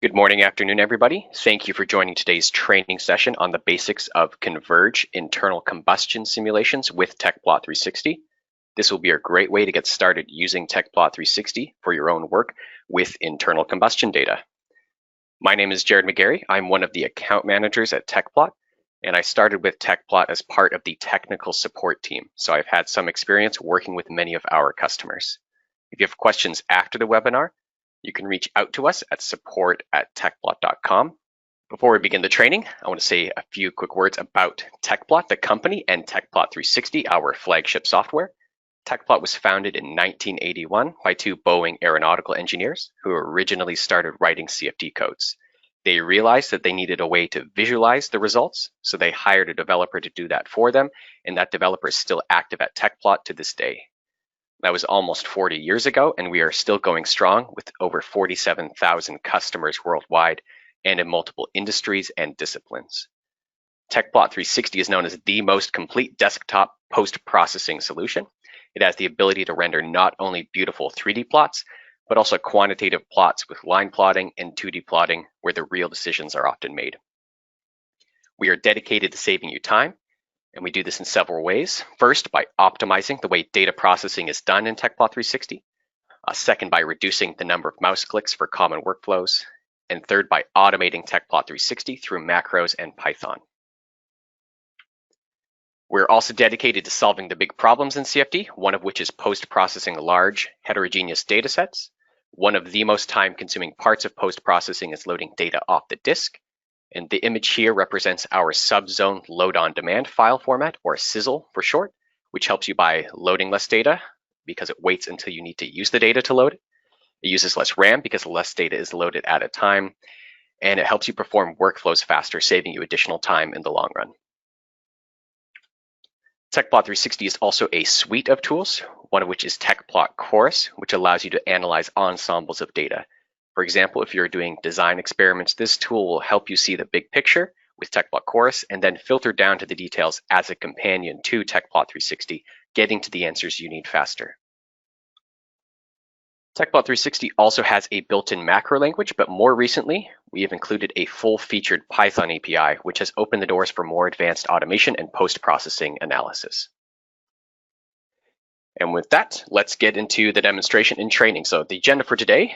Good morning, afternoon, everybody. Thank you for joining today's training session on the basics of CONVERGE internal combustion simulations with Tecplot 360. This will be a great way to get started using Tecplot 360 for your own work with internal combustion data. My name is Jared McGarry. I'm one of the account managers at Tecplot, and I started with Tecplot as part of the technical support team, so I've had some experience working with many of our customers. If you have questions after the webinar, you can reach out to us at support@tecplot.com. Before we begin the training, I want to say a few quick words about Tecplot, the company, and Tecplot 360, our flagship software. Tecplot was founded in 1981 by two Boeing aeronautical engineers who originally started writing CFD codes. They realized that they needed a way to visualize the results, so they hired a developer to do that for them, and that developer is still active at Tecplot to this day. That was almost 40 years ago, and we are still going strong with over 47,000 customers worldwide and in multiple industries and disciplines. Tecplot 360 is known as the most complete desktop post-processing solution. It has the ability to render not only beautiful 3D plots, but also quantitative plots with line plotting and 2D plotting where the real decisions are often made. We are dedicated to saving you time, and we do this in several ways. First, by optimizing the way data processing is done in Tecplot 360. Second, by reducing the number of mouse clicks for common workflows. And third, by automating Tecplot 360 through macros and Python. We're also dedicated to solving the big problems in CFD, one of which is post-processing large, heterogeneous data sets. One of the most time-consuming parts of post-processing is loading data off the disk. And the image here represents our subzone load on demand file format, or SIZL for short, which helps you by loading less data because it waits until you need to use the data to load it. It uses less RAM because less data is loaded at a time, and it helps you perform workflows faster, saving you additional time in the long run. Tecplot 360 is also a suite of tools, one of which is Tecplot Chorus, which allows you to analyze ensembles of data. For example, if you're doing design experiments, this tool will help you see the big picture with Tecplot Chorus and then filter down to the details as a companion to Tecplot 360, getting to the answers you need faster. Tecplot 360 also has a built-in macro language, but more recently, we have included a full-featured Python API, which has opened the doors for more advanced automation and post-processing analysis. And with that, let's get into the demonstration and training. So the agenda for today,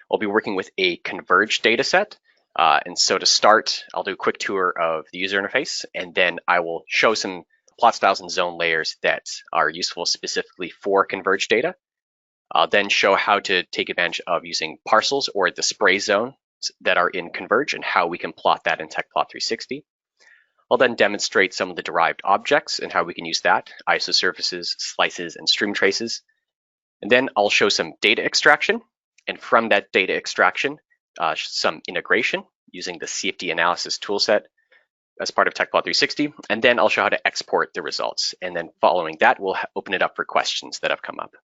I'll be working with a CONVERGE dataset. And so to start, I'll do a quick tour of the user interface, and then I will show some plot styles and zone layers that are useful specifically for CONVERGE data. I'll then show how to take advantage of using parcels or the spray zones that are in CONVERGE and how we can plot that in Tecplot 360. I'll then demonstrate some of the derived objects and how we can use that, isosurfaces, slices, and streamtraces. And then I'll show some data extraction. And from that data extraction, some integration using the CFD analysis toolset as part of Tecplot 360. And then I'll show how to export the results. And then following that, we'll open it up for questions that have come up.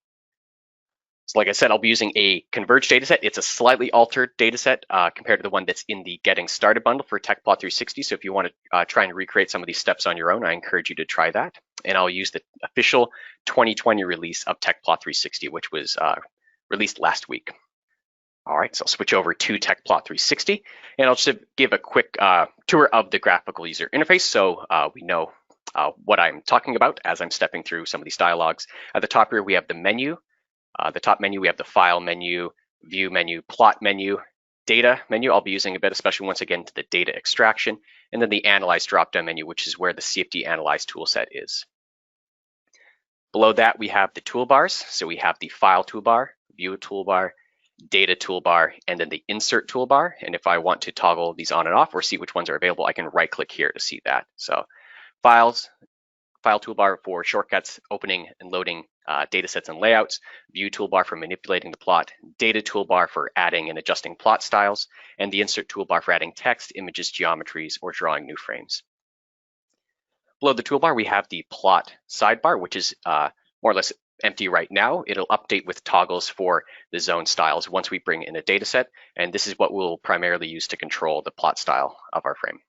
So like I said, I'll be using a CONVERGE dataset. It's a slightly altered dataset compared to the one that's in the Getting Started bundle for Tecplot 360. So if you want to try and recreate some of these steps on your own, I encourage you to try that. And I'll use the official 2020 release of Tecplot 360, which was released last week. All right, so I'll switch over to Tecplot 360, and I'll just give a quick tour of the graphical user interface so we know what I'm talking about as I'm stepping through some of these dialogues. At the top here, we have the menu. The top menu, we have the File menu, View menu, Plot menu, Data menu. I'll be using a bit, especially once again to the data extraction, and then the Analyze drop-down menu, which is where the CFD Analyze toolset is. Below that, we have the toolbars. So we have the File toolbar, View toolbar, Data toolbar, and then the Insert toolbar. And if I want to toggle these on and off or see which ones are available, I can right-click here to see that. So File toolbar for shortcuts, opening and loading data sets and layouts, View toolbar for manipulating the plot, Data toolbar for adding and adjusting plot styles, and the Insert toolbar for adding text, images, geometries, or drawing new frames. Below the toolbar, we have the Plot sidebar, which is more or less empty right now. It'll update with toggles for the zone styles once we bring in a data set, and this is what we'll primarily use to control the plot style of our frame.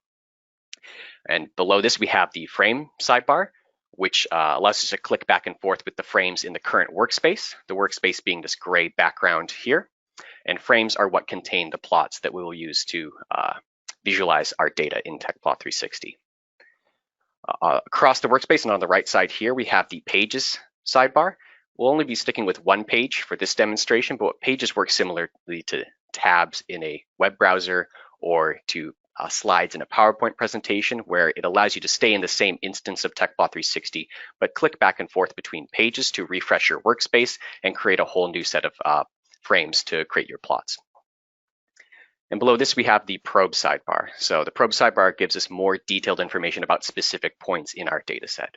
And below this, we have the Frame sidebar, which allows us to click back and forth with the frames in the current workspace, the workspace being this gray background here. and frames are what contain the plots that we will use to visualize our data in Tecplot 360. Across the workspace and on the right side here, we have the Pages sidebar. We'll only be sticking with one page for this demonstration, but Pages work similarly to tabs in a web browser or to slides in a PowerPoint presentation, where it allows you to stay in the same instance of Tecplot 360, but click back and forth between pages to refresh your workspace and create a whole new set of frames to create your plots. And below this, we have the Probe sidebar. So the Probe sidebar gives us more detailed information about specific points in our data set.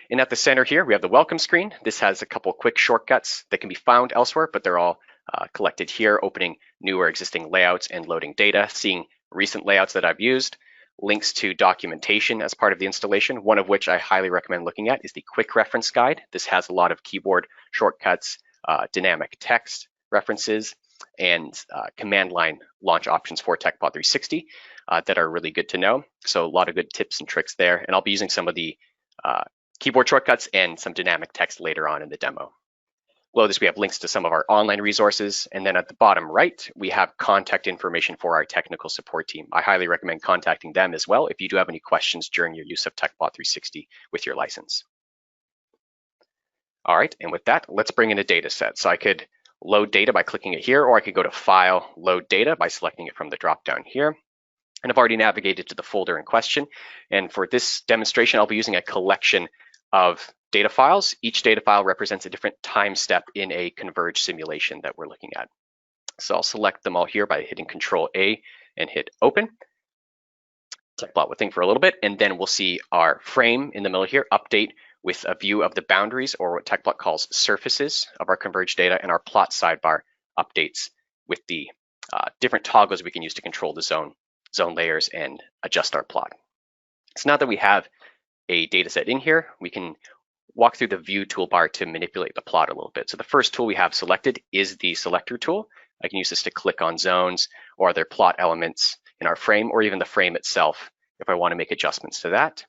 And at the center here, we have the Welcome screen. This has a couple quick shortcuts that can be found elsewhere, but they're all collected here, opening new or existing layouts and loading data, seeing recent layouts that I've used, links to documentation as part of the installation, one of which I highly recommend looking at is the Quick Reference Guide. This has a lot of keyboard shortcuts, dynamic text references, and command line launch options for Tecplot 360 that are really good to know. So a lot of good tips and tricks there, and I'll be using some of the keyboard shortcuts and some dynamic text later on in the demo. Below this, we have links to some of our online resources, and then at the bottom right, we have contact information for our technical support team. I highly recommend contacting them as well if you do have any questions during your use of Tecplot 360 with your license. All right, and with that, let's bring in a data set. So I could load data by clicking it here, or I could go to File, Load Data by selecting it from the drop-down here. And I've already navigated to the folder in question. And for this demonstration, I'll be using a collection of data files. Each data file represents a different time step in a CONVERGE simulation that we're looking at. So I'll select them all here by hitting Control-A and hit Open. Tecplot will think for a little bit, and then we'll see our frame in the middle here update with a view of the boundaries, or what Tecplot calls surfaces of our CONVERGE data, and our plot sidebar updates with the different toggles we can use to control the zone layers and adjust our plot. So now that we have a data set in here, we can walk through the View toolbar to manipulate the plot a little bit. So the first tool we have selected is the Selector Tool. I can use this to click on zones or other plot elements in our frame, or even the frame itself if I want to make adjustments to that.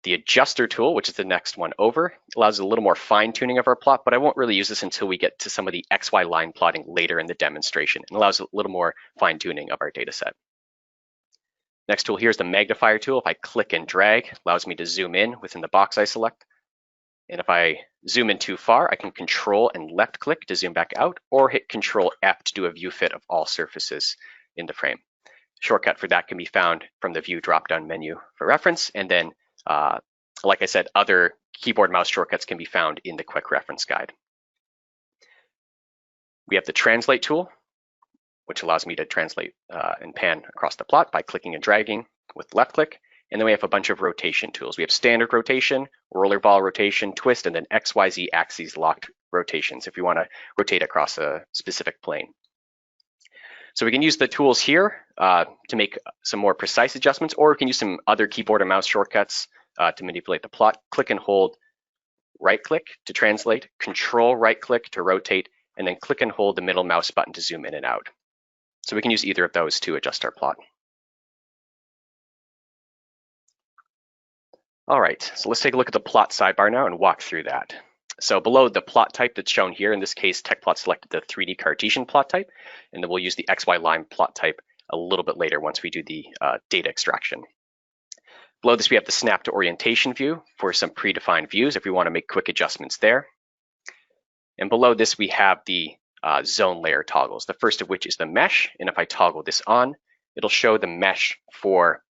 The Adjuster tool, which is the next one over, allows a little more fine-tuning of our plot, but I won't really use this until we get to some of the XY line plotting later in the demonstration. It allows a little more fine-tuning of our data set. Next tool here is the Magnifier tool. If I click and drag, it allows me to zoom in within the box I select. And if I zoom in too far, I can Control and left click to zoom back out, or hit Control F to do a view fit of all surfaces in the frame. Shortcut for that can be found from the View drop-down menu for reference, and then like I said, other keyboard mouse shortcuts can be found in the Quick Reference Guide. We have the Translate tool, which allows me to translate and pan across the plot by clicking and dragging with left click. And then we have a bunch of rotation tools. We have standard rotation, roller ball rotation, twist, and then XYZ axes locked rotations if you want to rotate across a specific plane. So we can use the tools here to make some more precise adjustments, or we can use some other keyboard and mouse shortcuts to manipulate the plot. Click and hold right click to translate, Control right click to rotate, and then click and hold the middle mouse button to zoom in and out. So we can use either of those to adjust our plot. All right, so let's take a look at the plot sidebar now and walk through that. So below the plot type that's shown here, in this case, Tecplot selected the 3D Cartesian plot type, and then we'll use the XY line plot type a little bit later once we do the data extraction. Below this, we have the Snap to Orientation view for some predefined views if we want to make quick adjustments there. And below this, we have the zone layer toggles, the first of which is the mesh. And if I toggle this on, it'll show the mesh for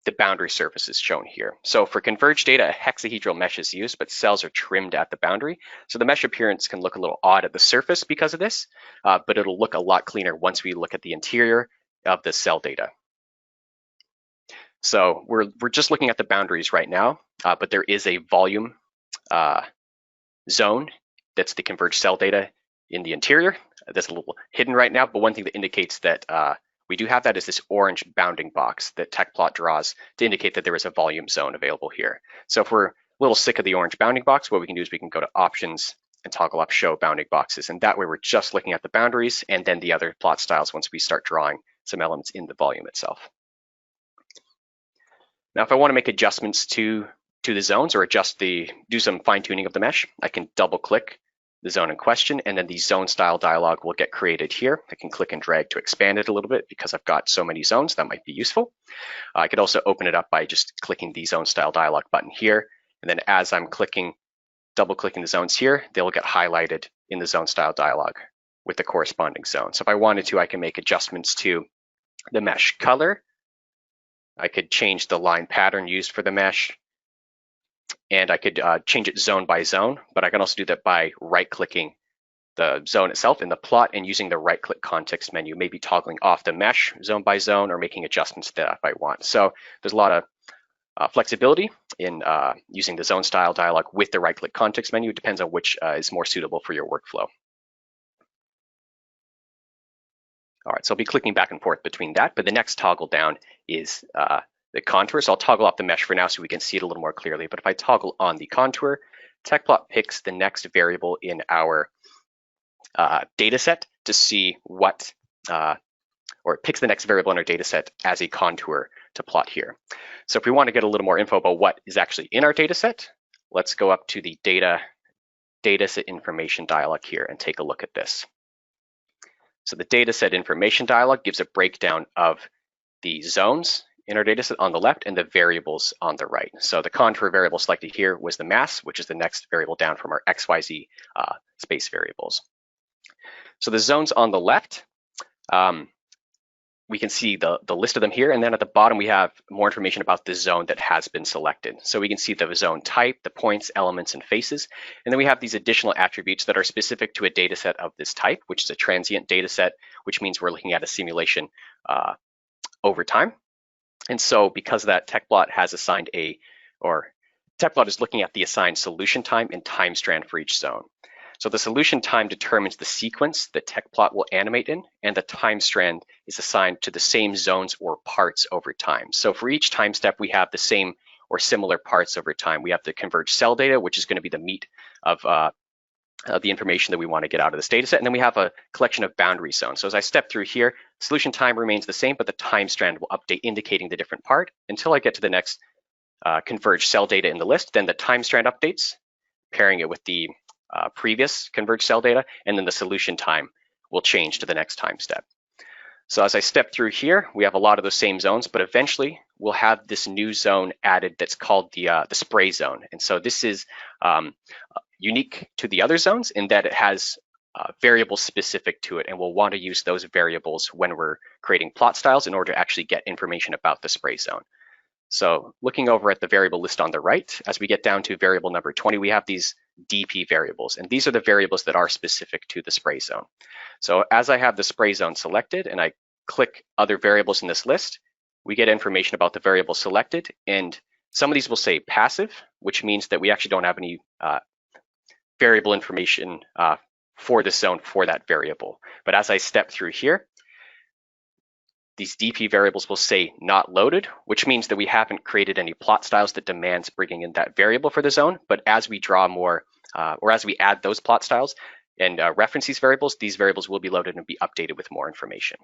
the boundary surfaces shown here. So for CONVERGE data, a hexahedral mesh is used, but cells are trimmed at the boundary. So the mesh appearance can look a little odd at the surface because of this, but it'll look a lot cleaner once we look at the interior of the cell data. So we're just looking at the boundaries right now, but there is a volume zone that's the CONVERGE cell data in the interior. That's a little hidden right now, but one thing that indicates that we do have that is this orange bounding box that Tecplot draws to indicate that there is a volume zone available here. So if we're a little sick of the orange bounding box, what we can do is we can go to Options and toggle up Show Bounding Boxes. And that way we're just looking at the boundaries and then the other plot styles once we start drawing some elements in the volume itself. Now, if I want to make adjustments to the zones or do some fine tuning of the mesh, I can double click the zone in question, and then the zone style dialog will get created here. I can click and drag to expand it a little bit because I've got so many zones that might be useful. I could also open it up by just clicking the zone style dialog button here. And then as I'm double clicking the zones here, they'll get highlighted in the zone style dialog with the corresponding zone. So if I wanted to, I can make adjustments to the mesh color. I could change the line pattern used for the mesh, and I could change it zone by zone, but I can also do that by right-clicking the zone itself in the plot and using the right-click context menu, maybe toggling off the mesh zone by zone or making adjustments to that if I want. So there's a lot of flexibility in using the zone style dialog with the right-click context menu. It depends on which is more suitable for your workflow. All right, so I'll be clicking back and forth between that, but the next toggle down is the contour. So I'll toggle off the mesh for now so we can see it a little more clearly. But if I toggle on the contour, Tecplot picks the next variable in our data set to see what, or it picks the next variable in our data set as a contour to plot here. So if we want to get a little more info about what is actually in our data set, let's go up to the dataset information dialog here and take a look at this. So the dataset information dialog gives a breakdown of the zones in our dataset on the left and the variables on the right. So the contour variable selected here was the mass, which is the next variable down from our XYZ space variables. So the zones on the left, we can see the list of them here, and then at the bottom we have more information about the zone that has been selected. So we can see the zone type, the points, elements, and faces, and then we have these additional attributes that are specific to a data set of this type, which is a transient data set, which means we're looking at a simulation over time. And so because of that, Tecplot has assigned Tecplot is looking at the assigned solution time and time strand for each zone. So the solution time determines the sequence that Tecplot will animate in, and the time strand is assigned to the same zones or parts over time. So for each time step, we have the same or similar parts over time. We have the converged cell data, which is going to be the meat of the information that we want to get out of this data set. And then we have a collection of boundary zones. So as I step through here, solution time remains the same, but the time strand will update indicating the different part until I get to the next converged cell data in the list. Then the time strand updates, pairing it with the previous converged cell data, and then the solution time will change to the next time step. So as I step through here, we have a lot of those same zones, but eventually we'll have this new zone added that's called the spray zone. And so this is unique to the other zones in that it has variables specific to it, and we'll want to use those variables when we're creating plot styles in order to actually get information about the spray zone. So looking over at the variable list on the right, as we get down to variable number 20, we have these DP variables, and these are the variables that are specific to the spray zone. So as I have the spray zone selected and I click other variables in this list, we get information about the variable selected, and some of these will say passive, which means that we actually don't have any variable information for the zone for that variable. But as I step through here, these DP variables will say not loaded, which means that we haven't created any plot styles that demands bringing in that variable for the zone. But as we draw more, or as we add those plot styles and reference these variables will be loaded and be updated with more information.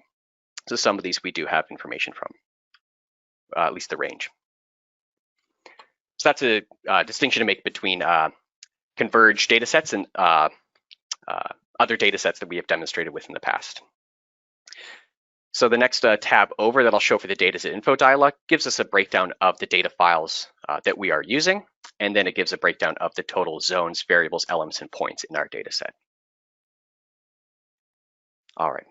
So some of these we do have information from, at least the range. So that's a distinction to make between converged data sets and other data sets that we have demonstrated with in the past. So the next tab over that I'll show for the dataset info dialog gives us a breakdown of the data files that we are using, and then it gives a breakdown of the total zones, variables, elements, and points in our data set. All right.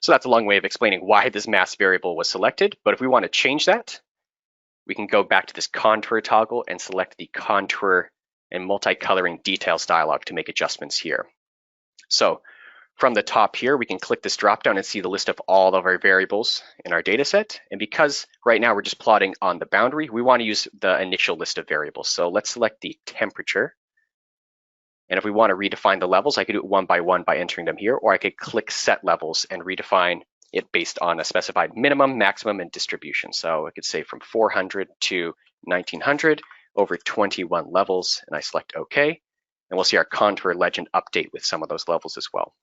So that's a long way of explaining why this mass variable was selected, but if we want to change that, we can go back to this contour toggle and select the contour and multicoloring details dialog to make adjustments here. So from the top here, we can click this dropdown and see the list of all of our variables in our data set. And because right now we're just plotting on the boundary, we want to use the initial list of variables. So let's select the temperature. And if we want to redefine the levels, I could do it one by entering them here, or I could click set levels and redefine it based on a specified minimum, maximum, and distribution. So I could say from 400 to 1900 over 21 levels, and I select OK. And we'll see our contour legend update with some of those levels as well.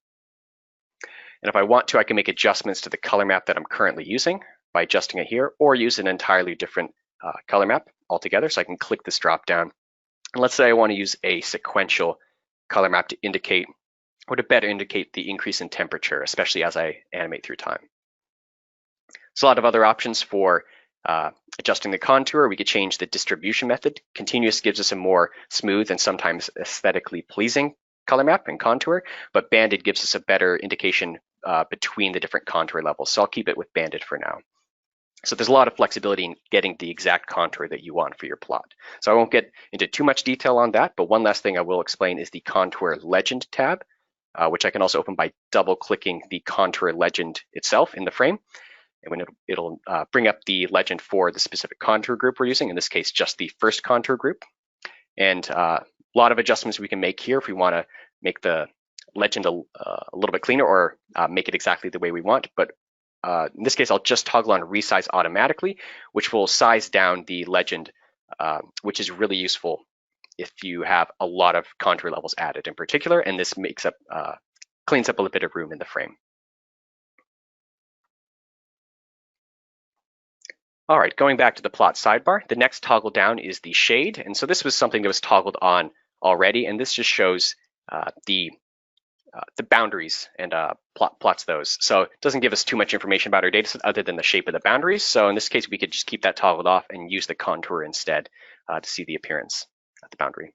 And if I want to, I can make adjustments to the color map that I'm currently using by adjusting it here, or use an entirely different color map altogether. So I can click this drop down. And let's say I want to use a sequential color map to indicate, or to better indicate the increase in temperature, especially as I animate through time. So a lot of other options for adjusting the contour. We could change the distribution method. Continuous gives us a more smooth and sometimes aesthetically pleasing color map and contour, but banded gives us a better indication between the different contour levels. So I'll keep it with banded for now. So there's a lot of flexibility in getting the exact contour that you want for your plot. So I won't get into too much detail on that, but one last thing I will explain is the Contour Legend tab, which I can also open by double-clicking the contour legend itself in the frame. And when it'll bring up the legend for the specific contour group we're using, in this case, just the first contour group. And a lot of adjustments we can make here if we want to make the legend a little bit cleaner or make it exactly the way we want. But in this case, I'll just toggle on resize automatically, which will size down the legend, which is really useful if you have a lot of contour levels added in particular, and this makes up, cleans up a little bit of room in the frame. All right, going back to the plot sidebar, the next toggle down is the shade. And so this was something that was toggled on already, and this just shows the boundaries and plots those. So it doesn't give us too much information about our dataset other than the shape of the boundaries. So in this case, we could just keep that toggled off and use the contour instead to see the appearance of the boundary.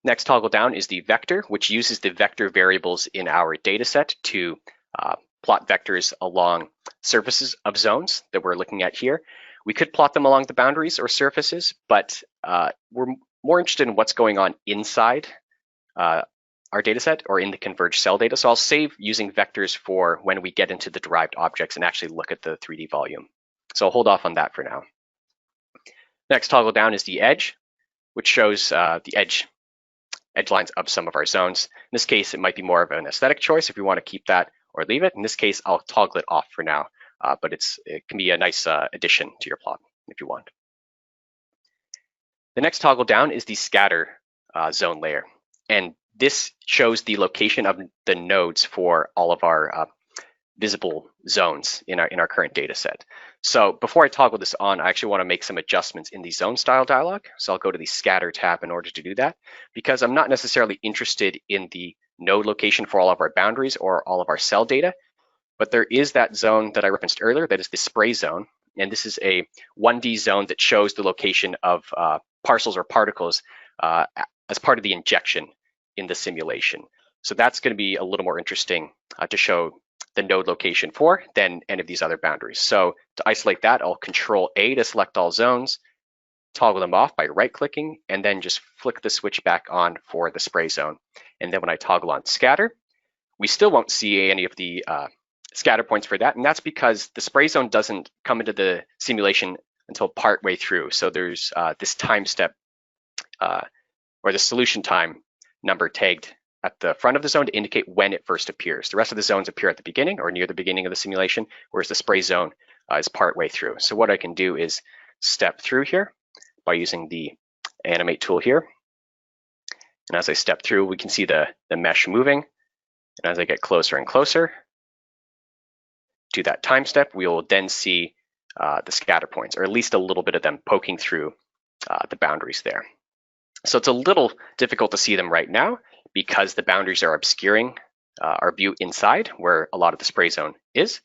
Next toggle down is the vector, which uses the vector variables in our dataset to plot vectors along surfaces of zones that we're looking at here. We could plot them along the boundaries or surfaces, but we're more interested in what's going on inside our dataset or in the Converge cell data. So I'll save using vectors for when we get into the derived objects and actually look at the 3D volume. So I'll hold off on that for now. Next toggle down is the edge, which shows the edge lines of some of our zones. In this case, it might be more of an aesthetic choice if you want to keep that or leave it. In this case, I'll toggle it off for now, but it can be a nice addition to your plot if you want. The next toggle down is the scatter zone layer. And this shows the location of the nodes for all of our visible zones in our current data set. So before I toggle this on, I actually want to make some adjustments in the zone style dialog. So I'll go to the scatter tab in order to do that, because I'm not necessarily interested in the node location for all of our boundaries or all of our cell data, but there is that zone that I referenced earlier that is the spray zone. And this is a 1D zone that shows the location of parcels or particles as part of the injection in the simulation. So that's going to be a little more interesting to show the node location for than any of these other boundaries. So to isolate that, I'll Control A to select all zones, toggle them off by right-clicking, and then just flick the switch back on for the spray zone. And then when I toggle on scatter, we still won't see any of the scatter points for that. And that's because the spray zone doesn't come into the simulation until partway through. So there's this time step or the solution time number tagged at the front of the zone to indicate when it first appears. The rest of the zones appear at the beginning or near the beginning of the simulation, whereas the spray zone is partway through. So what I can do is step through here by using the animate tool here. And as I step through, we can see the mesh moving. And as I get closer and closer to that time step, we will then see the scatter points, or at least a little bit of them poking through the boundaries there. So it's a little difficult to see them right now because the boundaries are obscuring our view inside where a lot of the spray zone is.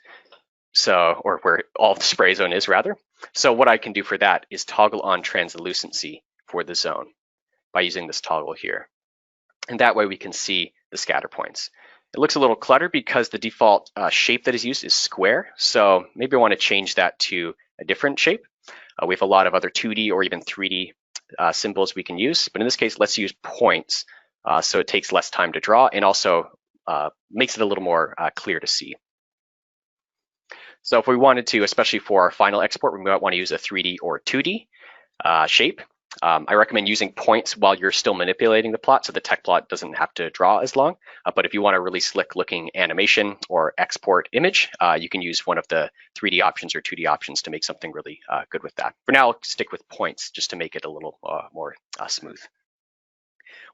So, or where all of the spray zone is rather. So what I can do for that is toggle on translucency for the zone by using this toggle here. And that way we can see the scatter points. It looks a little cluttered because the default shape that is used is square. So maybe I want to change that to a different shape. We have a lot of other 2D or even 3D symbols we can use, but in this case, let's use points so it takes less time to draw and also makes it a little more clear to see. So if we wanted to, especially for our final export, we might want to use a 3D or 2D shape. I recommend using points while you're still manipulating the plot so the Tecplot doesn't have to draw as long. But if you want a really slick looking animation or export image, you can use one of the 3D options or 2D options to make something really good with that. For now, I'll stick with points just to make it a little more smooth.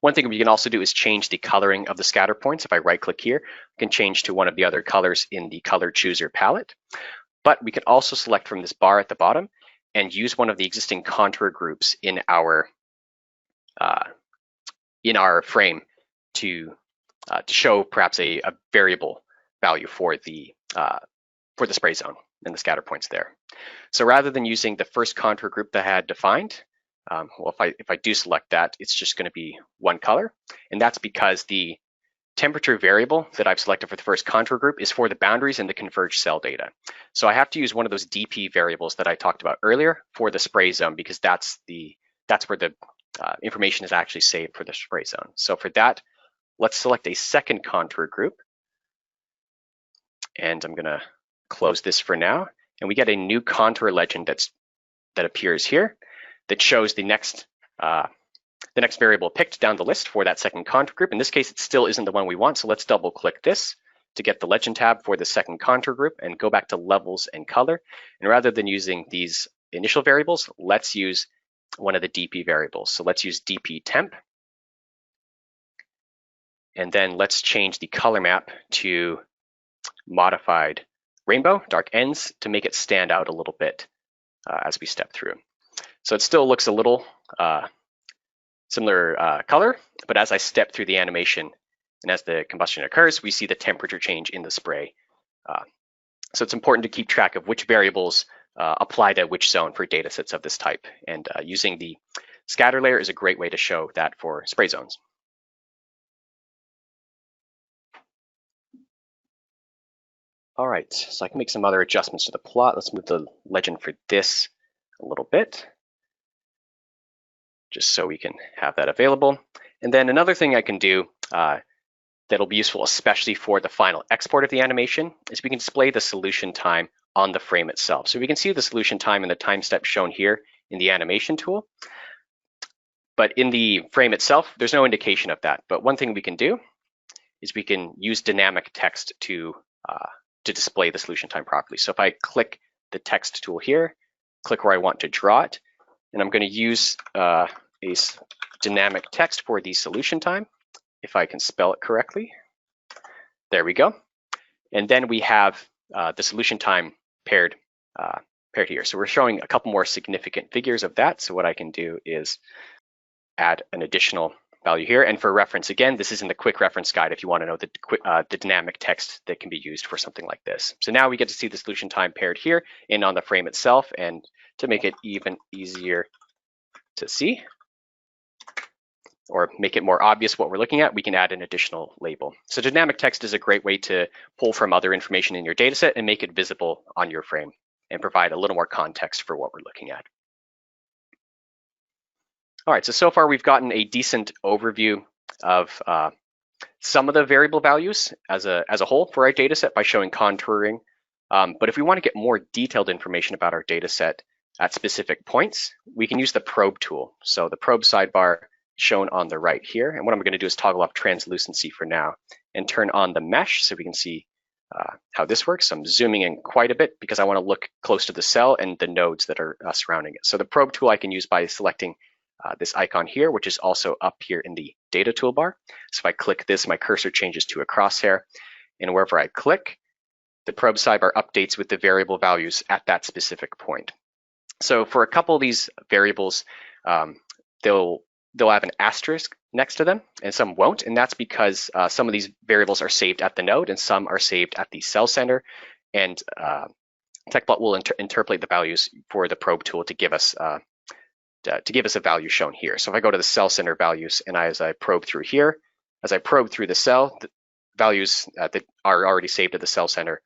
One thing we can also do is change the coloring of the scatter points. If I right click here, I can change to one of the other colors in the color chooser palette. But we can also select from this bar at the bottom and use one of the existing contour groups in our in our frame to show perhaps a variable value for the spray zone and the scatter points there. So rather than using the first contour group that I had defined, well, if I do select that, it's just going to be one color, and that's because the temperature variable that I've selected for the first contour group is for the boundaries and the converged cell data. So I have to use one of those DP variables that I talked about earlier for the spray zone, because that's where the information is actually saved for the spray zone. So for that, let's select a second contour group, and I'm going to close this for now, and we get a new contour legend that appears here that shows the next variable picked down the list for that second contour group. In this case, it still isn't the one we want, so let's double click this to get the legend tab for the second contour group and go back to levels and color. And rather than using these initial variables, let's use one of the DP variables. So let's use DP temp, and then let's change the color map to modified rainbow, dark ends, to make it stand out a little bit as we step through. So it still looks a little similar color, but as I step through the animation and as the combustion occurs, we see the temperature change in the spray. So it's important to keep track of which variables apply to which zone for data sets of this type. And using the scatter layer is a great way to show that for spray zones. All right, so I can make some other adjustments to the plot. Let's move the legend for this a little bit, just so we can have that available. And then another thing I can do that'll be useful, especially for the final export of the animation, is we can display the solution time on the frame itself. So we can see the solution time and the time step shown here in the animation tool. But in the frame itself, there's no indication of that. But one thing we can do is we can use dynamic text to display the solution time properly. So if I click the text tool here, click where I want to draw it, and I'm going to use a dynamic text for the solution time, if I can spell it correctly. There we go. And then we have the solution time paired here. So we're showing a couple more significant figures of that. So what I can do is add an additional value here. And for reference, again, this is in the quick reference guide if you want to know the dynamic text that can be used for something like this. So now we get to see the solution time paired here and on the frame itself. And to make it even easier to see, or make it more obvious what we're looking at, we can add an additional label. So dynamic text is a great way to pull from other information in your dataset and make it visible on your frame and provide a little more context for what we're looking at. All right, so far we've gotten a decent overview of some of the variable values as a whole for our dataset by showing contouring. But if we want to get more detailed information about our dataset at specific points, we can use the probe tool. So the probe sidebar shown on the right here. And what I'm going to do is toggle off translucency for now and turn on the mesh so we can see how this works. So I'm zooming in quite a bit because I want to look close to the cell and the nodes that are surrounding it. So the probe tool I can use by selecting this icon here, which is also up here in the data toolbar. So if I click this, my cursor changes to a crosshair, and wherever I click, the probe sidebar updates with the variable values at that specific point. So for a couple of these variables, they'll have an asterisk next to them and some won't, and that's because some of these variables are saved at the node and some are saved at the cell center, and Tecplot will interpolate the values for the probe tool to give us a value shown here. So if I go to the cell center values and as I probe through here, as I probe through the cell, the values that are already saved at the cell center,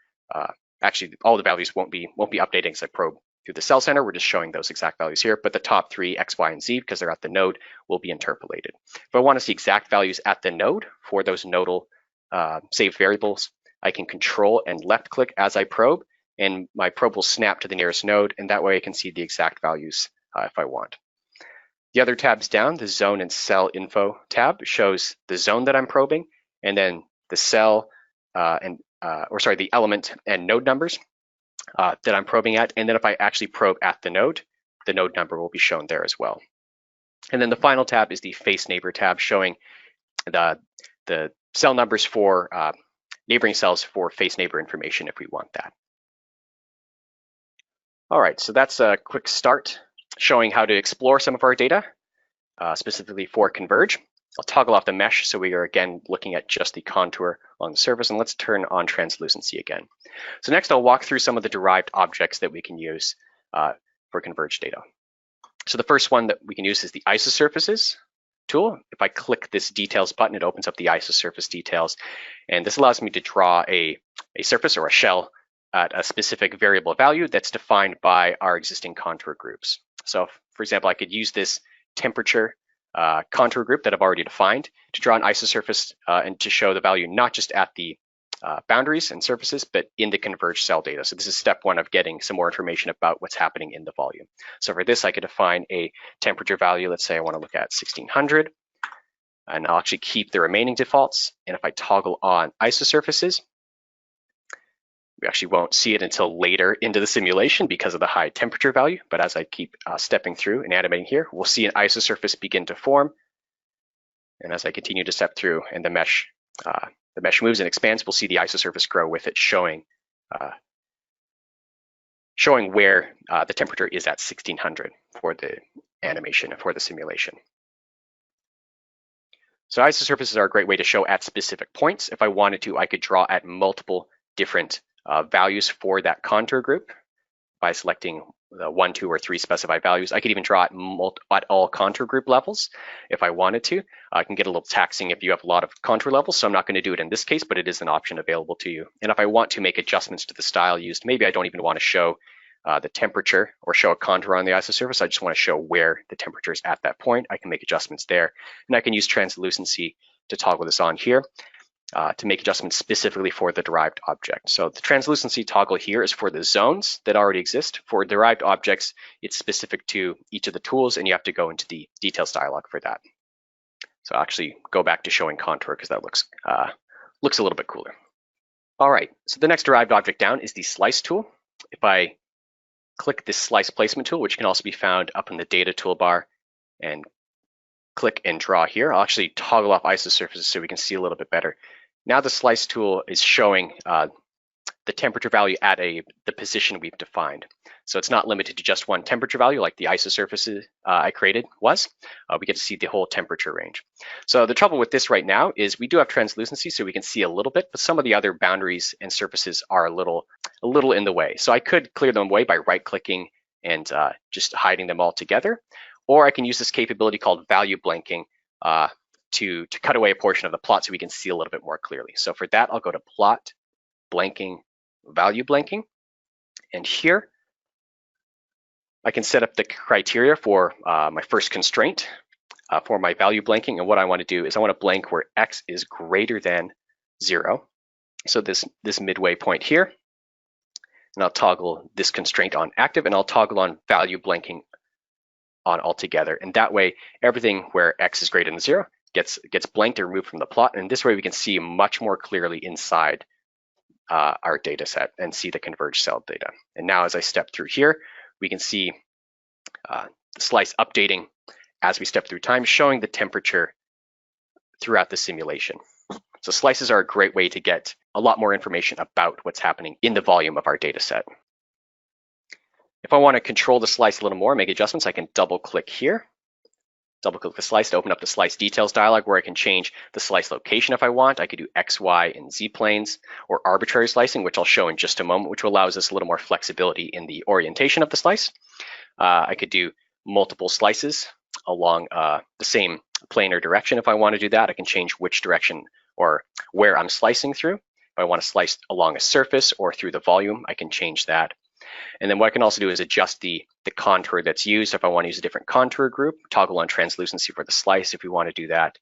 actually all the values won't be updating as I probe through the cell center. We're just showing those exact values here, but the top three, X, Y, and Z, because they're at the node, will be interpolated. If I want to see exact values at the node for those nodal saved variables, I can control and left click as I probe, and my probe will snap to the nearest node, and that way I can see the exact values if I want. The other tabs down, the zone and cell info tab, shows the zone that I'm probing, and then the cell the element and node numbers that I'm probing at. And then if I actually probe at the node number will be shown there as well. And then the final tab is the face neighbor tab, showing the cell numbers for neighboring cells for face neighbor information if we want that. All right, so that's a quick start showing how to explore some of our data, specifically for CONVERGE. I'll toggle off the mesh so we are again looking at just the contour on the surface, and let's turn on translucency again. So next I'll walk through some of the derived objects that we can use for converged data. So the first one that we can use is the Isosurfaces tool. If I click this details button, it opens up the Isosurface details, and this allows me to draw a surface or a shell at a specific variable value that's defined by our existing contour groups. So for example, I could use this temperature contour group that I've already defined to draw an isosurface and to show the value not just at the boundaries and surfaces, but in the converged cell data. So this is step one of getting some more information about what's happening in the volume. So for this, I could define a temperature value. Let's say I want to look at 1600, and I'll actually keep the remaining defaults. And if I toggle on isosurfaces, we actually won't see it until later into the simulation because of the high temperature value. But as I keep stepping through and animating here, we'll see an isosurface begin to form. And as I continue to step through and the mesh moves and expands, we'll see the isosurface grow with it, showing where the temperature is at 1600 for the animation and for the simulation. So isosurfaces are a great way to show at specific points. If I wanted to, I could draw at multiple different values for that contour group by selecting the 1, 2, or 3 specified values. I could even draw at all contour group levels if I wanted to. I can get a little taxing if you have a lot of contour levels, so I'm not going to do it in this case, but it is an option available to you. And if I want to make adjustments to the style used, maybe I don't even want to show the temperature or show a contour on the isosurface, I just want to show where the temperature is at that point, I can make adjustments there. And I can use translucency to toggle this on here to make adjustments specifically for the derived object. So the translucency toggle here is for the zones that already exist. For derived objects, it's specific to each of the tools, and you have to go into the details dialog for that. So I'll actually go back to showing contour because that looks a little bit cooler. All right, so the next derived object down is the slice tool. If I click this slice placement tool, which can also be found up in the data toolbar, and click and draw here, I'll actually toggle off isosurfaces so we can see a little bit better. Now the slice tool is showing the temperature value at the position we've defined. So it's not limited to just one temperature value like the isosurfaces I created was. We get to see the whole temperature range. So the trouble with this right now is we do have translucency, so we can see a little bit, but some of the other boundaries and surfaces are a little in the way. So I could clear them away by right-clicking and just hiding them all together, or I can use this capability called value blanking to cut away a portion of the plot so we can see a little bit more clearly. So for that, I'll go to Plot, Blanking, Value Blanking, and here I can set up the criteria for my first constraint for my value blanking. And what I want to do is I want to blank where x is greater than 0. So this midway point here, and I'll toggle this constraint on active, and I'll toggle on value blanking on altogether. And that way, everything where x is greater than 0 gets blanked or removed from the plot. And this way we can see much more clearly inside our data set and see the converged cell data. And now as I step through here, we can see the slice updating as we step through time, showing the temperature throughout the simulation. So slices are a great way to get a lot more information about what's happening in the volume of our data set. If I want to control the slice a little more, make adjustments, I can double click here. Double click the slice to open up the slice details dialog where I can change the slice location if I want. I could do X, Y, and Z planes, or arbitrary slicing, which I'll show in just a moment, which allows us a little more flexibility in the orientation of the slice. I could do multiple slices along the same plane or direction if I want to do that. I can change which direction or where I'm slicing through. If I want to slice along a surface or through the volume, I can change that. And then what I can also do is adjust the contour that's used. If I want to use a different contour group, toggle on translucency for the slice if we want to do that.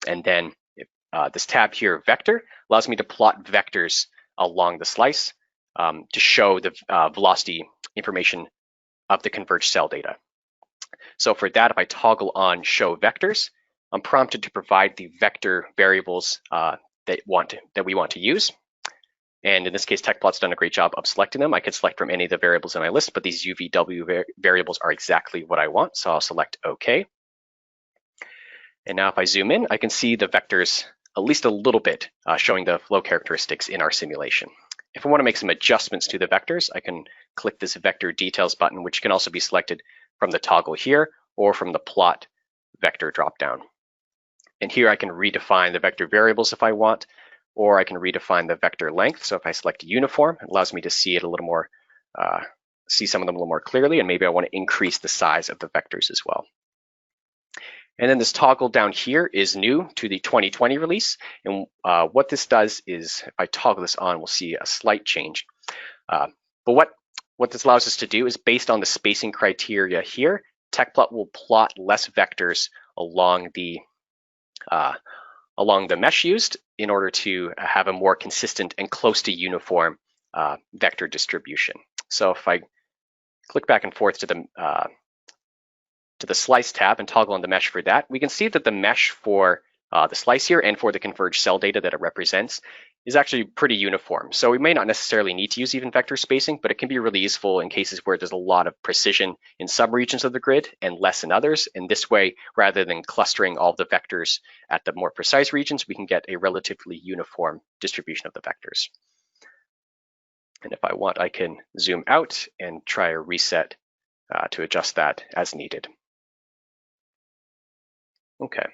And then this tab here, vector, allows me to plot vectors along the slice to show the velocity information of the converged cell data. So for that, if I toggle on show vectors, I'm prompted to provide the vector variables that we want to use. And in this case, Tecplot's done a great job of selecting them. I could select from any of the variables in my list, but these UVW variables are exactly what I want. So I'll select OK. And now if I zoom in, I can see the vectors at least a little bit showing the flow characteristics in our simulation. If I want to make some adjustments to the vectors, I can click this vector details button, which can also be selected from the toggle here or from the plot vector dropdown. And here I can redefine the vector variables if I want, or I can redefine the vector length. So if I select uniform, it allows me to see it a little more, see some of them a little more clearly, and maybe I want to increase the size of the vectors as well. And then this toggle down here is new to the 2020 release. And what this does is, if I toggle this on, we'll see a slight change. But what this allows us to do is, based on the spacing criteria here, Tecplot will plot less vectors along the mesh used in order to have a more consistent and close to uniform vector distribution. So if I click back and forth to the slice tab and toggle on the mesh for that, we can see that the mesh for the slice here and for the converged cell data that it represents is actually pretty uniform. So we may not necessarily need to use even vector spacing, but it can be really useful in cases where there's a lot of precision in some regions of the grid and less in others. And this way, rather than clustering all the vectors at the more precise regions, we can get a relatively uniform distribution of the vectors. And if I want, I can zoom out and try a reset to adjust that as needed. Okay.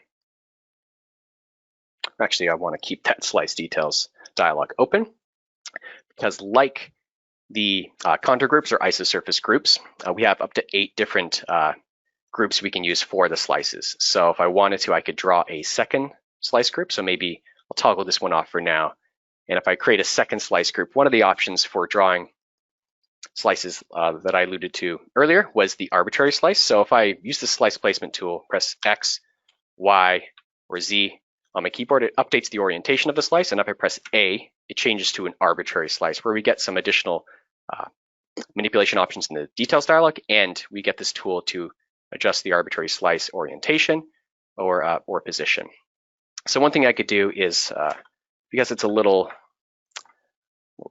Actually, I want to keep that slice details dialog open, because like the contour groups or isosurface groups, we have up to 8 different groups we can use for the slices. So if I wanted to, I could draw a second slice group. So maybe I'll toggle this one off for now. And if I create a second slice group, one of the options for drawing slices that I alluded to earlier was the arbitrary slice. So if I use the slice placement tool, press X, Y, or Z on my keyboard, it updates the orientation of the slice. And if I press A, it changes to an arbitrary slice, where we get some additional manipulation options in the details dialog, and we get this tool to adjust the arbitrary slice orientation or position. So one thing I could do is, because it's a little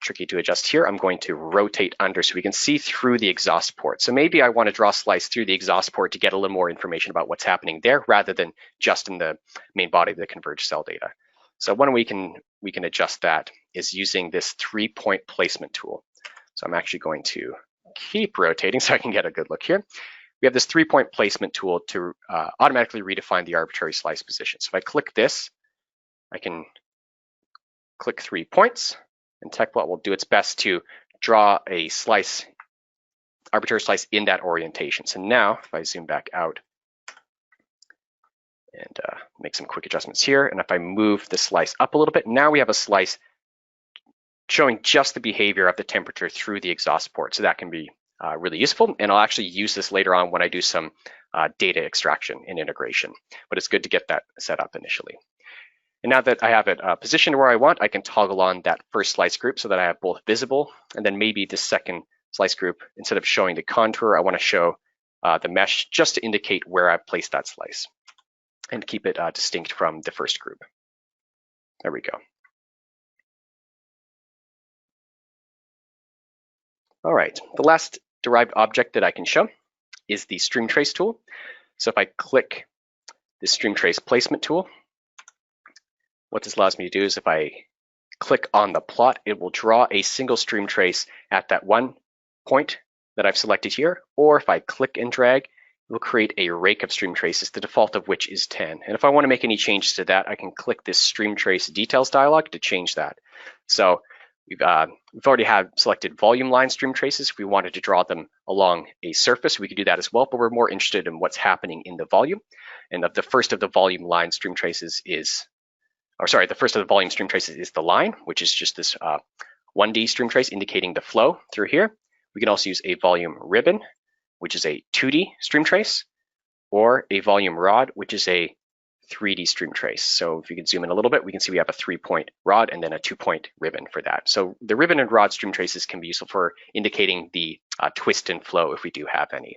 tricky to adjust here, I'm going to rotate under so we can see through the exhaust port. So maybe I want to draw a slice through the exhaust port to get a little more information about what's happening there, rather than just in the main body of the converged cell data. So one way we can adjust that is using this 3-point placement tool. So I'm actually going to keep rotating so I can get a good look here. We have this 3-point placement tool to automatically redefine the arbitrary slice position. So if I click this, I can click 3 points, and Tecplot will do its best to draw a slice, arbitrary slice in that orientation. So now if I zoom back out and make some quick adjustments here, and if I move the slice up a little bit, now we have a slice showing just the behavior of the temperature through the exhaust port. So that can be really useful, and I'll actually use this later on when I do some data extraction and integration, but it's good to get that set up initially. And now that I have it positioned where I want, I can toggle on that first slice group so that I have both visible, and then maybe the second slice group, instead of showing the contour, I want to show the mesh just to indicate where I've placed that slice and keep it distinct from the first group. There we go. All right, the last derived object that I can show is the Streamtrace tool. So if I click the Streamtrace placement tool, what this allows me to do is, if I click on the plot, it will draw a single stream trace at that one point that I've selected here. Or if I click and drag, it will create a rake of stream traces, the default of which is 10. And if I want to make any changes to that, I can click this stream trace details dialog to change that. So we've already had selected volume line stream traces. If we wanted to draw them along a surface, we could do that as well, but we're more interested in what's happening in the volume. And the first of the volume line stream traces is, the first of the volume stream traces is the line, which is just this 1D stream trace indicating the flow through here. We can also use a volume ribbon, which is a 2D stream trace, or a volume rod, which is a 3D stream trace. So if you can zoom in a little bit, we can see we have a 3-point rod and then a 2-point ribbon for that. So the ribbon and rod stream traces can be useful for indicating the twist and flow if we do have any.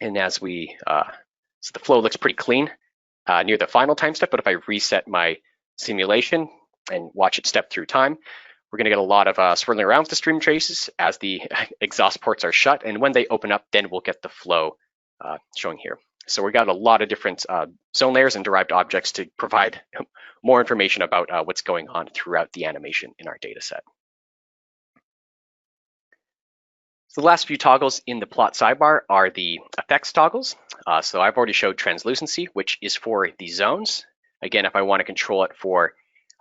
And as we, so the flow looks pretty clean near the final time step, but if I reset my simulation and watch it step through time, we're going to get a lot of swirling around with the stream traces as the exhaust ports are shut, and when they open up, then we'll get the flow showing here. So we got a lot of different zone layers and derived objects to provide more information about what's going on throughout the animation in our data set. So So the last few toggles in the plot sidebar are the effects toggles. So I've already showed translucency, which is for the zones. Again, if I want to control it for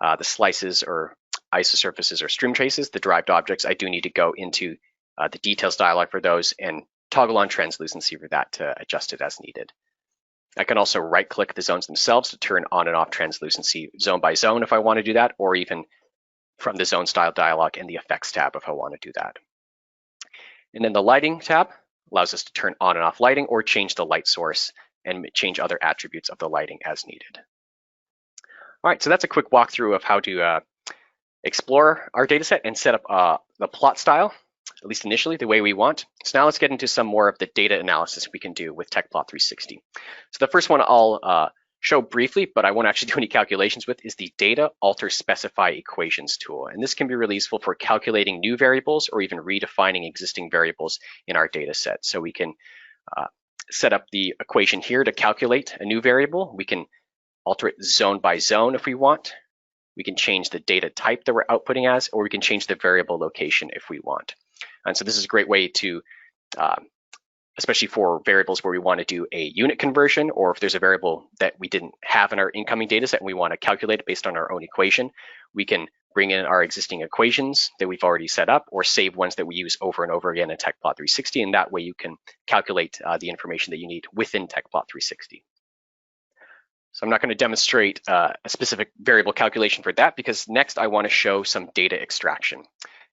the slices or isosurfaces or streamtraces, the derived objects, I do need to go into the details dialog for those and toggle on translucency for that to adjust it as needed. I can also right-click the zones themselves to turn on and off translucency zone by zone if I want to do that, or even from the zone style dialog in the effects tab if I want to do that. And then the lighting tab allows us to turn on and off lighting or change the light source and change other attributes of the lighting as needed. All right, so that's a quick walkthrough of how to explore our dataset and set up the plot style, at least initially, the way we want. So now let's get into some more of the data analysis we can do with Tecplot 360. So the first one I'll show briefly, but I won't actually do any calculations with, is the Data Alter Specify Equations tool. And this can be really useful for calculating new variables or even redefining existing variables in our data set. So we can set up the equation here to calculate a new variable. We can alter it zone by zone if we want. We can change the data type that we're outputting as, or we can change the variable location if we want. And so this is a great way to especially for variables where we want to do a unit conversion, or if there's a variable that we didn't have in our incoming data set and we want to calculate it based on our own equation, we can bring in our existing equations that we've already set up or save ones that we use over and over again in Tecplot 360, and that way you can calculate the information that you need within Tecplot 360. So I'm not going to demonstrate a specific variable calculation for that because next I want to show some data extraction.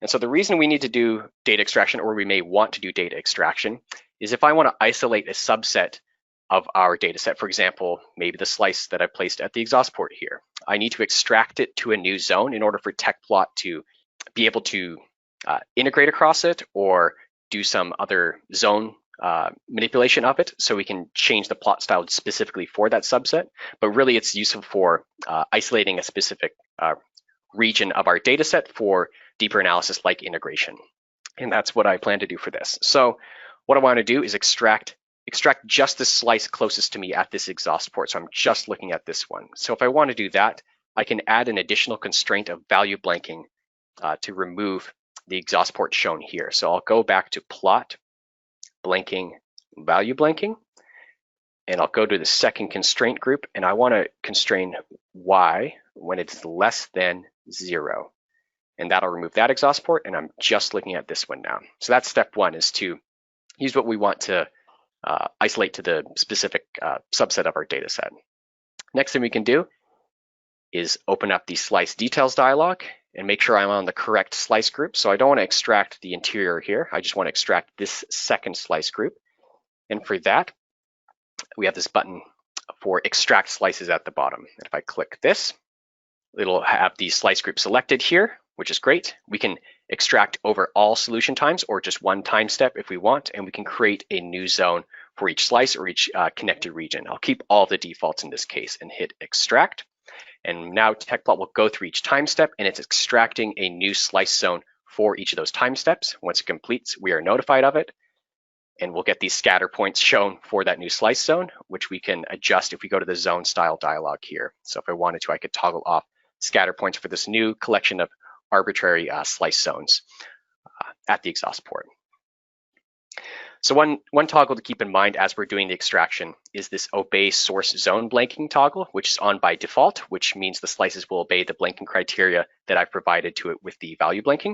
And so the reason we need to do data extraction, or we may want to do data extraction, is if I want to isolate a subset of our data set, for example, maybe the slice that I placed at the exhaust port here, I need to extract it to a new zone in order for Tecplot to be able to integrate across it or do some other zone manipulation of it, so we can change the plot style specifically for that subset. But really it's useful for isolating a specific region of our data set for deeper analysis like integration. And that's what I plan to do for this. So what I want to do is extract just the slice closest to me at this exhaust port. So I'm just looking at this one. So if I want to do that, I can add an additional constraint of value blanking to remove the exhaust port shown here. So I'll go back to plot, blanking, value blanking, and I'll go to the second constraint group, and I want to constrain Y when it's less than 0. And that'll remove that exhaust port, and I'm just looking at this one now. So that's step one, is to use what we want to isolate to the specific subset of our data set. Next thing we can do is open up the slice details dialog and make sure I'm on the correct slice group. So I don't want to extract the interior here. I just want to extract this second slice group. And for that, we have this button for extract slices at the bottom. And if I click this, it'll have the slice group selected here, which is great. We can extract over all solution times or just one time step if we want, and we can create a new zone for each slice or each connected region. I'll keep all the defaults in this case and hit extract. And now Tecplot will go through each time step, and it's extracting a new slice zone for each of those time steps. Once it completes, we are notified of it, and we'll get these scatter points shown for that new slice zone, which we can adjust if we go to the zone style dialog here. So if I wanted to, I could toggle off scatter points for this new collection of arbitrary slice zones at the exhaust port. So one toggle to keep in mind as we're doing the extraction is this obey source zone blanking toggle, which is on by default, which means the slices will obey the blanking criteria that I've provided to it with the value blanking.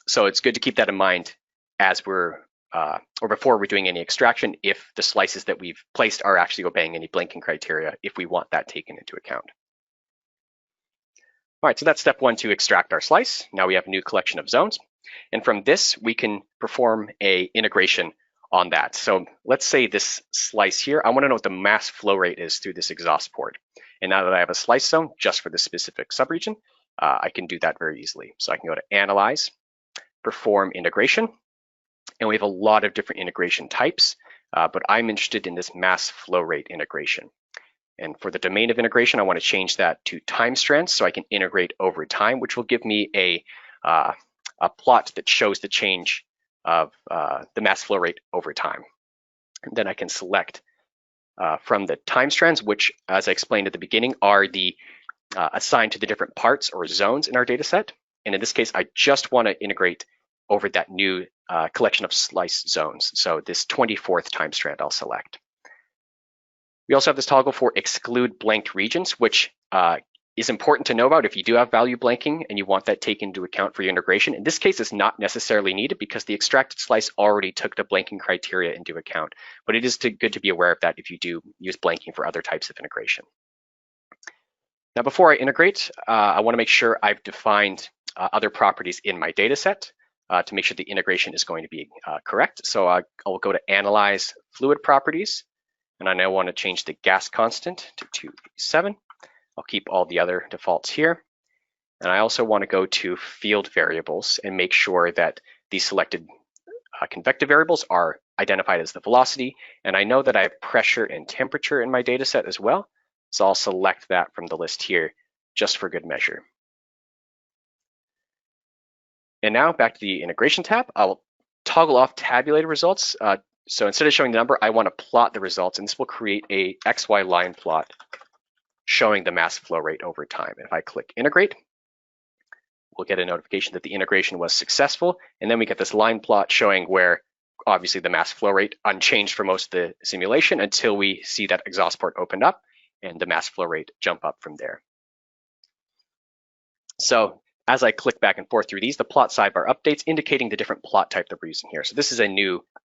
So it's good to keep that in mind as we're or before we're doing any extraction, if the slices that we've placed are actually obeying any blanking criteria, if we want that taken into account. All right, so that's step one to extract our slice. Now we have a new collection of zones. And from this, we can perform a integration on that. So let's say this slice here, I want to know what the mass flow rate is through this exhaust port. And now that I have a slice zone just for this specific subregion, I can do that very easily. So I can go to Analyze, Perform Integration. And we have a lot of different integration types, but I'm interested in this mass flow rate integration. And for the domain of integration, I want to change that to time strands so I can integrate over time, which will give me a plot that shows the change of the mass flow rate over time. And then I can select from the time strands, which, as I explained at the beginning, are the assigned to the different parts or zones in our data set. And in this case, I just want to integrate over that new collection of slice zones. So this 24th time strand I'll select. We also have this toggle for exclude blanked regions, which is important to know about if you do have value blanking and you want that taken into account for your integration. In this case, it's not necessarily needed because the extracted slice already took the blanking criteria into account, but it is good to be aware of that if you do use blanking for other types of integration. Now, before I integrate, I want to make sure I've defined other properties in my data set to make sure the integration is going to be correct. So I'll go to Analyze Fluid Properties, and I now want to change the gas constant to 287. I'll keep all the other defaults here. And I also want to go to field variables and make sure that these selected convective variables are identified as the velocity. And I know that I have pressure and temperature in my data set as well. So I'll select that from the list here just for good measure. And now back to the integration tab, I'll toggle off tabulated results. So instead of showing the number, I want to plot the results, and this will create a XY line plot showing the mass flow rate over time. If I click integrate, we'll get a notification that the integration was successful. And then we get this line plot showing where obviously the mass flow rate unchanged for most of the simulation until we see that exhaust port opened up and the mass flow rate jump up from there. So as I click back and forth through these, the plot sidebar updates indicating the different plot type that we're using here. So this is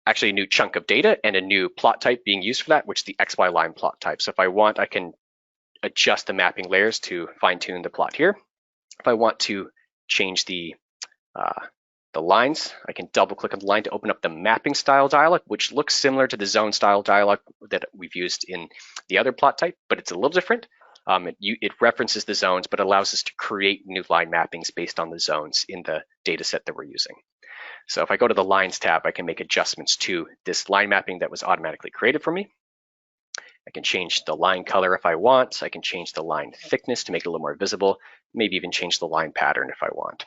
actually a new chunk of data and a new plot type being used for that, which is the XY line plot type. So if I want, I can adjust the mapping layers to fine tune the plot here. If I want to change the lines, I can double click on the line to open up the mapping style dialog, which looks similar to the zone style dialog that we've used in the other plot type, but it's a little different. It references the zones, but allows us to create new line mappings based on the zones in the data set that we're using. So if I go to the lines tab, I can make adjustments to this line mapping that was automatically created for me. I can change the line color if I want. I can change the line thickness to make it a little more visible, maybe even change the line pattern if I want.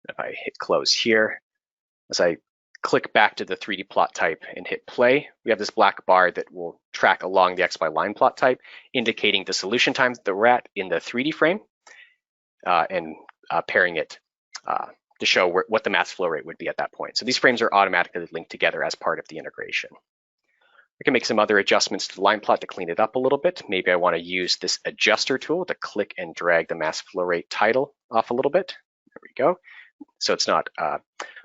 If I hit close here, as I click back to the 3D plot type and hit play, we have this black bar that will track along the XY line plot type, indicating the solution time that we're at in the 3D frame and pairing it to show what the mass flow rate would be at that point. So these frames are automatically linked together as part of the integration. I can make some other adjustments to the line plot to clean it up a little bit. Maybe I want to use this adjuster tool to click and drag the mass flow rate title off a little bit. There we go. So it's not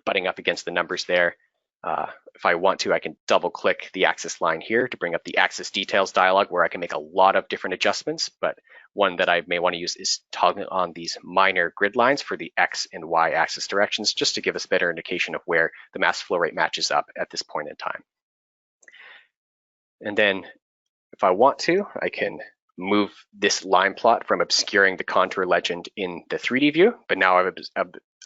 butting up against the numbers there. If I want to, I can double click the axis line here to bring up the axis details dialog where I can make a lot of different adjustments, but one that I may want to use is toggling on these minor grid lines for the X and Y axis directions, just to give us better indication of where the mass flow rate matches up at this point in time. And then if I want to, I can move this line plot from obscuring the contour legend in the 3D view, but now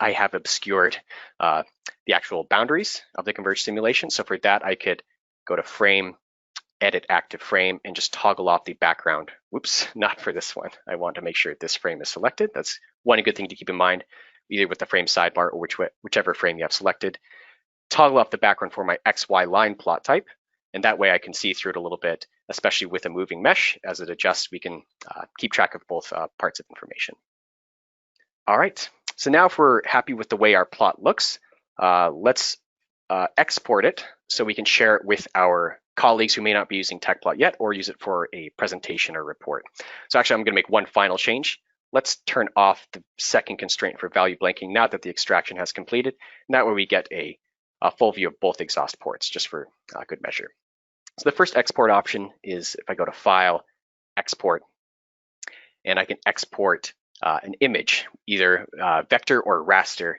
I have obscured the actual boundaries of the Converge simulation. So for that, I could go to Frame, Edit Active Frame, and just toggle off the background. Whoops, not for this one. I want to make sure this frame is selected. That's one good thing to keep in mind, either with the frame sidebar or whichever frame you have selected. Toggle off the background for my XY line plot type, and that way I can see through it a little bit, especially with a moving mesh. As it adjusts, we can keep track of both parts of information. All right, so now if we're happy with the way our plot looks, let's export it so we can share it with our colleagues who may not be using Tecplot yet or use it for a presentation or report. So actually, I'm going to make one final change. Let's turn off the second constraint for value blanking now that the extraction has completed. And that way we get a full view of both exhaust ports, just for good measure. So the first export option is if I go to File, Export, and I can export an image, either vector or raster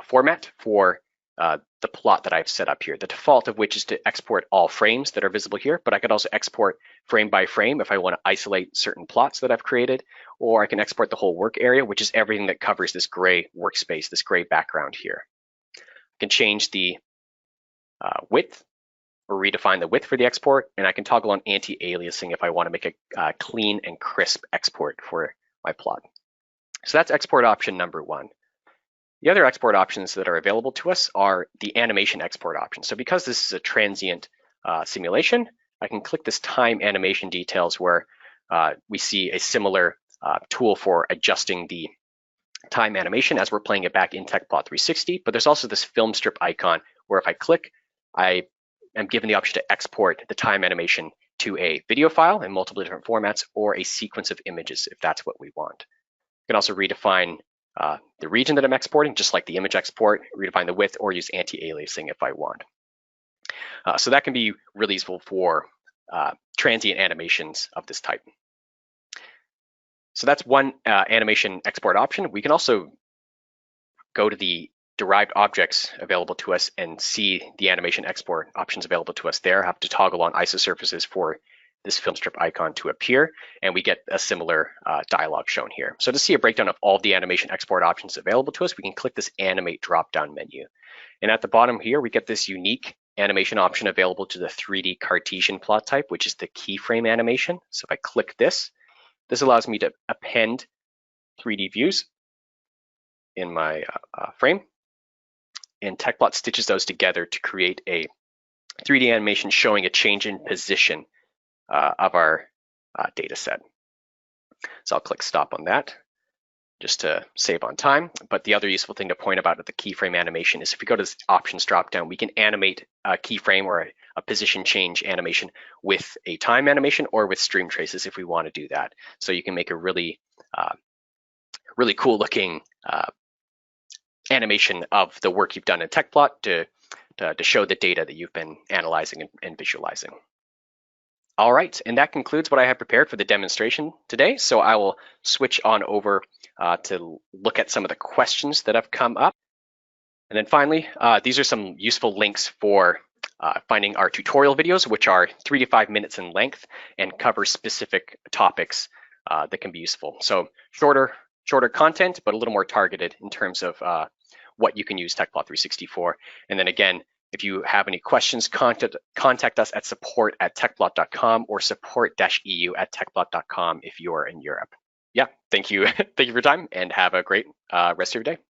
format for the plot that I've set up here. The default of which is to export all frames that are visible here, but I could also export frame by frame if I want to isolate certain plots that I've created, or I can export the whole work area, which is everything that covers this gray workspace, this gray background here. I can change the width or redefine the width for the export, and I can toggle on anti-aliasing if I want to make a clean and crisp export for my plot. So that's export option number one. The other export options that are available to us are the animation export option. So because this is a transient simulation, I can click this time animation details where we see a similar tool for adjusting the time animation as we're playing it back in Tecplot 360, but there's also this film strip icon where if I click, I am given the option to export the time animation to a video file in multiple different formats or a sequence of images if that's what we want. You can also redefine the region that I'm exporting, just like the image export, redefine the width, or use anti-aliasing if I want. So that can be really useful for transient animations of this type. So that's one animation export option. We can also go to the derived objects available to us and see the animation export options available to us there. Have to toggle on Isosurfaces for this film strip icon to appear, and we get a similar dialog shown here. So to see a breakdown of all of the animation export options available to us, we can click this Animate drop-down menu. And at the bottom here, we get this unique animation option available to the 3D Cartesian plot type, which is the keyframe animation. So if I click this, this allows me to append 3D views in my frame, and Tecplot stitches those together to create a 3D animation showing a change in position of our data set. So I'll click stop on that just to save on time. But the other useful thing to point about with the keyframe animation is if we go to this options dropdown, we can animate a keyframe or a position change animation with a time animation or with Streamtraces if we want to do that. So you can make a really cool looking animation of the work you've done in Tecplot to show the data that you've been analyzing and visualizing. All right, and that concludes what I have prepared for the demonstration today. So I will switch on over to look at some of the questions that have come up. And then finally, these are some useful links for finding our tutorial videos, which are 3 to 5 minutes in length and cover specific topics that can be useful. So shorter content, but a little more targeted in terms of what you can use Tecplot 360 for. And then again, if you have any questions, contact us at support@tecplot.com or support-eu@tecplot.com if you are in Europe. Yeah, thank you. Thank you for your time and have a great rest of your day.